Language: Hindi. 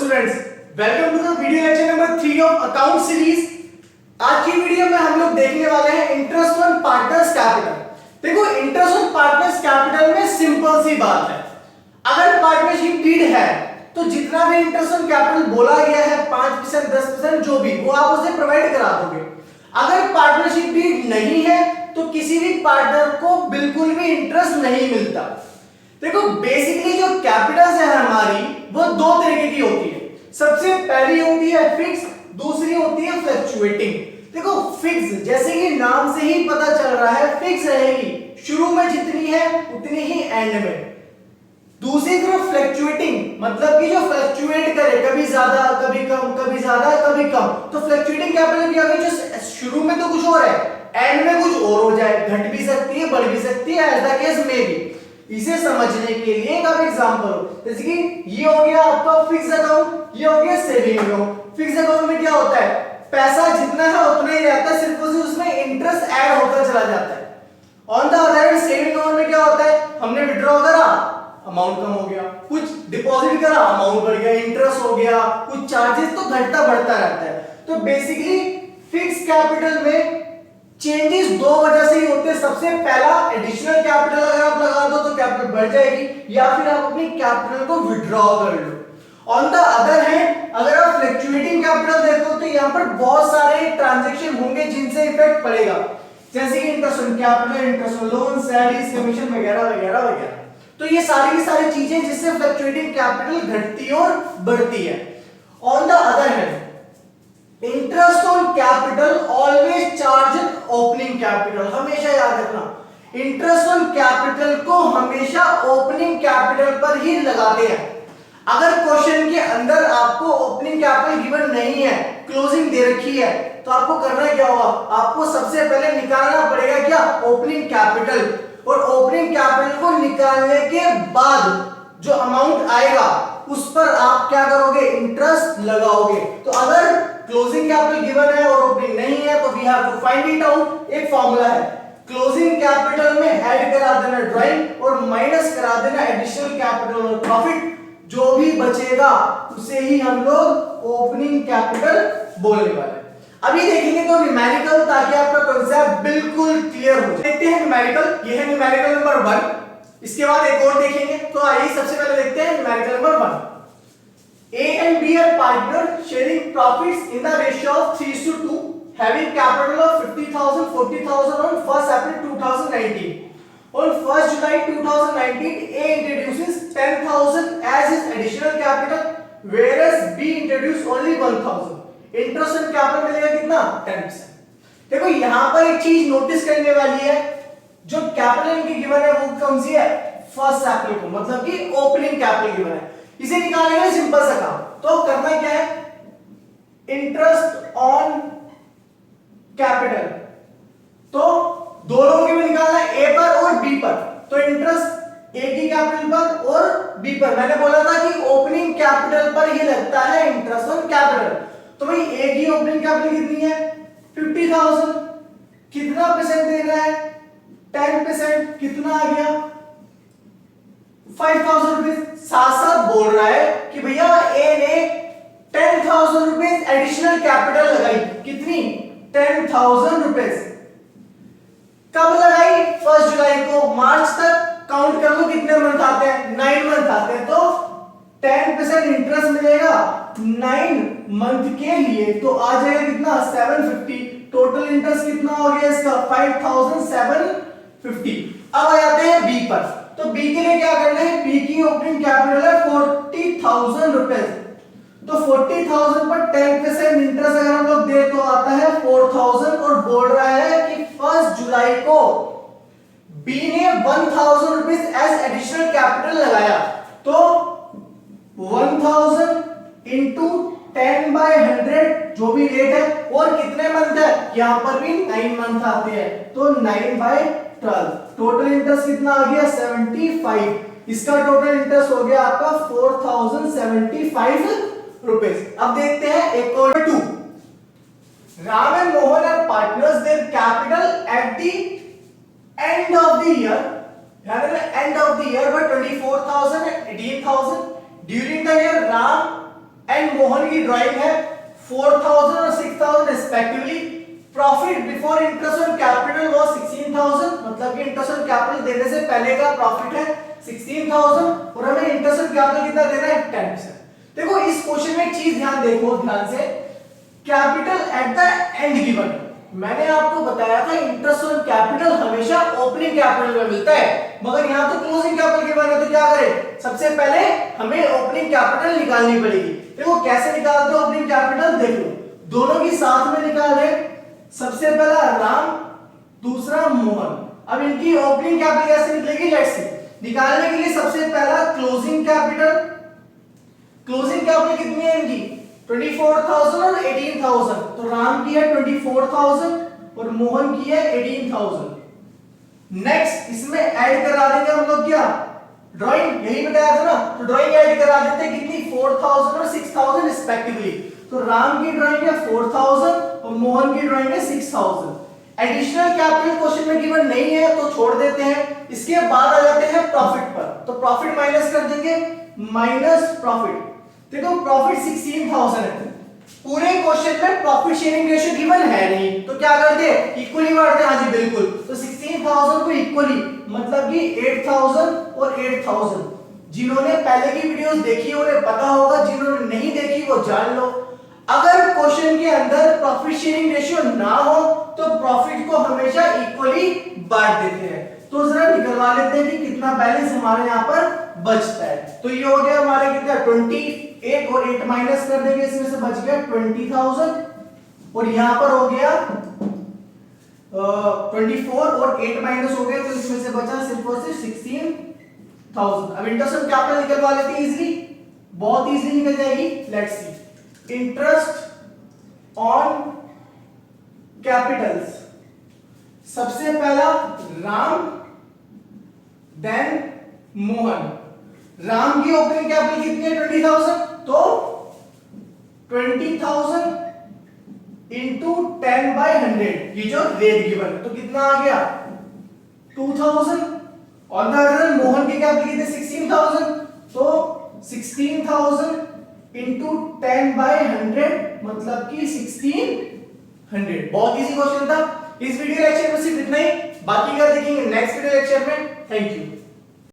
Students, welcome to the video lecture number 3 of account series. आज की वीडियो में हम लोग देखने वाले हैं इंटरेस्ट ऑन पार्टनर्स कैपिटल। देखो, इंटरेस्ट ऑन पार्टनर्स कैपिटल में सिंपल सी बात है, अगर पार्टनरशिप डीड है तो जितना भी इंटरेस्ट ऑन कैपिटल बोला गया है 5% 10% जो भी वो आप उसे प्रोवाइड करा दोगे। अगर पार्टनरशिप डीड नहीं है तो किसी भी पार्टनर को बिल्कुल भी इंटरेस्ट नहीं मिलता। देखो, बेसिकली जो कैपिटल्स है हमारी वो दो तरीके की होती है। सबसे पहली होती है फिक्स, दूसरी होती है फ्लक्चुएटिंग। देखो, फिक्स जैसे कि नाम से ही पता चल रहा है फिक्स रहेगी, शुरू में जितनी है उतनी ही एंड में। दूसरी तरफ फ्लक्चुएटिंग मतलब कि जो फ्लक्चुएट करे, कभी ज्यादा कभी कम, कभी ज्यादा कभी कम। तो फ्लक्चुएटिंग कैपिटल क्या है, जो शुरू में तो कुछ और है, एंड में कुछ और हो जाए, घट भी सकती है बढ़ भी सकती है, एज द केस में भी। इसे समझने के लिए एक आप एग्जांपल हो, जैसे कि ये हो गया आपका फिक्स अकाउंट, ये हो गया सेविंग अकाउंट। फिक्स अकाउंट में क्या होता है, पैसा जितना है उतना ही रहता है, सिर्फ उसमें इंटरेस्ट ऐड होता चला जाता है। On the other hand saving account में क्या होता है, हमने विड्रॉ करा, अमाउंट कम हो गया, कुछ डिपॉजिट करा, अमाउंट बढ़ गया, इंटरेस्ट हो गया, कुछ चार्जेस तो घटता बढ़ता रहता है। तो बेसिकली फिक्स कैपिटल में चेंजेस दो वजह से ही होते हैं। सबसे पहला, एडिशनल कैपिटल अगर आप लगा दो तो कैपिटल बढ़ जाएगी, या फिर आप अपनी कैपिटल को विड्रॉ कर लो। ऑन द अदर हैंड अगर आप फ्लक्चुएटिंग कैपिटल देखो तो यहाँ पर बहुत सारे ट्रांजैक्शन होंगे जिनसे इफेक्ट पड़ेगा, जैसे कि interest on capital, interest on loan, salaries, commission वगैरह वगैरह वगैरह। तो ये सारी की सारी चीजें जिससे फ्लक्चुएटिंग कैपिटल घटती और बढ़ती है। On the other hand interest on capital always charge opening capital, हमेशा याद रखना, इंटरेस्ट ऑन कैपिटल को हमेशा ओपनिंग कैपिटल पर ही लगाते हैं। अगर क्वेश्चन के अंदर आपको ओपनिंग कैपिटल गिवन नहीं है, क्लोजिंग दे रखी है, तो आपको करना क्या होगा, आपको सबसे पहले निकालना पड़ेगा क्या, ओपनिंग कैपिटल। और ओपनिंग कैपिटल को निकालने के बाद जो अमाउंट आएगा उस पर आप क्या करोगे, इंटरेस्ट लगाओगे। तो अगर क्लोजिंग कैपिटल गिवन है और ओपनिंग नहीं है तो we have to find it out. एक फॉर्मूला है, क्लोजिंग कैपिटल में ऐड करा देना ड्राइंग और माइनस करा देना एडिशनल कैपिटल और प्रॉफिट, जो भी बचेगा उसे ही हम लोग ओपनिंग कैपिटल बोलने वाले हैं। अभी देखेंगे तो न्यूमेरिकल, ताकि आपका कांसेप्ट बिल्कुल क्लियर हो जाए। देखते हैं न्यूमेरिकल, ये है न्यूमेरिकल नंबर 1। इसके बाद एक और देखेंगे, तो आइए सबसे पहले देखते हैं numerical number 1। A and B are partners sharing profits in the ratio of 3:2, having capital of 50,000, 40,000 on 1st April 2019. On 1st July 2019, A introduces 10,000 as his additional capital, whereas B introduced only 1,000. Interest on capital मिलेगा कितना, 10%। देखो, यहाँ पर एक चीज नोटिस करने वाली है, जो कैपिटल इनकी गिवन है वो कौन सी है, 1st April को, मतलब कि ओपनिंग कैपिटल गिवन है। इसे निकालने का सिंपल सा काम, तो करना क्या है, इंटरेस्ट ऑन कैपिटल, तो दोनों के भी निकालना है, ए पर और बी पर। तो इंटरेस्ट ए की कैपिटल पर और बी पर। मैंने बोला था कि ओपनिंग कैपिटल पर ही लगता है इंटरेस्ट ऑन कैपिटल। तो भाई ए की ओपनिंग कैपिटल कितनी है, 50,000, कितना परसेंट दे रहा है, 10%, कितना आ गया, 5,000 रुपीज। साथ साथ बोल रहा है कि भैया ए ने 10,000 रुपीज एडिशनल कैपिटल लगाई, कितनी, 10,000 रुपीज। कब लगाई, 1 जुलाई को। मार्च तक काउंट कर लो कितने मंथ आते हैं, 9 मंथ आते हैं, तो 10% इंटरेस्ट मिलेगा 9 मंथ के लिए, तो आ जाएगा कितना, 750। टोटल इंटरेस्ट कितना हो गया इसका, 5,750। अब आ जाते हैं बी पर, तो बी के लिए क्या करना है, बी की ओपनिंग कैपिटल है 40,000 रुपए, तो 40,000 पर 10% इंटरेस्ट अगर हम लोग दे तो आता है 4,000, और बोल रहा है कि 1 जुलाई को बी ने 1,000 रुपीज एज एडिशनल कैपिटल लगाया, तो 1,000 इंटू 10/100 जो भी रेट है, और कितने मंथ है, यहां पर भी 9 मंथ आते हैं, तो 9/12। टोटल इंटरेस्ट कितना आ गया, 75। इसका टोटल इंटरेस्ट हो गया आपका 4,075 रुपीस। अब देखते हैं एक और 2। Ram and Mohan are partners, their capital at the end of the year, end of the year were 24,000 and 18,000। During the year Ram and Mohan की ड्राइंग है 4000 और 6000 respectively. Profit before interest on capital was 16000, मतलब कि इंटरेस्ट ऑन कैपिटल देने से पहले का प्रॉफिट है 16000 और हमें इंटरेस्ट ऑन कैपिटल कितना देना है 10%। देखो इस क्वेश्चन में एक चीज ध्यान देखो ध्यान से, capital at the and given. मैंने आपको बताया था इंटरेस्ट ऑन कैपिटल हमेशा ओपनिंग कैपिटल में मिलता है, मगर यहां तो क्लोजिंग कैपिटल गिवन है, तो क्या करें, सबसे पहले हमें ओपनिंग कैपिटल निकालनी पड़ेगी। देखो कैसे निकालते हो ओपनिंग कैपिटल, देख लो दोनों की साथ में निकाल रहे। सबसे पहला राम, दूसरा मोहन। अब इनकी ओपनिंग कैपिटल कैसे निकलेगी, लेट्स सी। निकालने के लिए सबसे पहला क्लोजिंग कैपिटल, क्लोजिंग कैपिटल कितनी है इनकी 24,000 और 18,000, तो राम की है 24,000 और मोहन की है 18,000। नेक्स्ट इसमें ऐड करा देंगे हम लोग, क्या ड्राइंग, यही बताया था ना, तो ड्राइंग ऐड करा देते हैं कितनी 4,000 और 6,000 रिस्पेक्टिवली। तो राम की ड्राइंग है 4,000 और मोहन की ड्राइंग है 6,000। एडिशनल कैपिटल क्वेश्चन में गिवन नहीं है तो छोड़ देते हैं। इसके बाद आ जाते हैं प्रॉफिट पर, तो प्रॉफिट माइनस कर देंगे, माइनस प्रॉफिट। देखो प्रॉफिट 16,000 है, पूरे क्वेश्चन में प्रॉफिट शेयरिंग रेशियो गिवन है नहीं, तो क्या करते हैं इक्वली बांटते हैं। हाँ जी बिल्कुल, तो 16,000 को इक्वली, मतलब कि 8,000 और 8,000। जिन्होंने पहले की वीडियोस देखी है उन्हें पता होगा, जिन्होंने नहीं देखी वो जान लो। अगर क्वेश्चन के अंदर प्रॉफिट शेयरिंग रेशियो ना हो तो प्रॉफिट को हमेशा इक्वली बांट देते हैं। तो जरा निकलवा लेते हैं कि कितना बैलेंस हमारे यहाँ पर बचता है। तो ये हो गया हमारे कितना 28 और 8 माइनस कर देंगे, इसमें से बच गया 20,000 और यहाँ पर हो गया 24 और 8 माइनस हो गए, तो इसमें से बचा सिर्फ और सिर्फ 16,000। अब इंटरेस्ट ऑन कैपिटल निकलवा लेते हैं इजीली, बहुत इजीली निकल जाएगी। Let's see, interest on Capitals, सबसे पहला राम देन मोहन। राम की ओपनिंग कैपिटल कितनी है 20,000, तो 20,000 इंटू 10/100, ये जो रेट गिवन, तो कितना आ गया 2,000। ऑन द अदर मोहन की कैपिटल कितनी 16,000, तो 16,000 इंटू 10/100, मतलब कि 1600। बहुत इजी क्वेश्चन था। इस वीडियो लेक्चर में सिर्फ इतना ही, बाकी का देखेंगे नेक्स्ट वीडियो लेक्चर में। Thank you.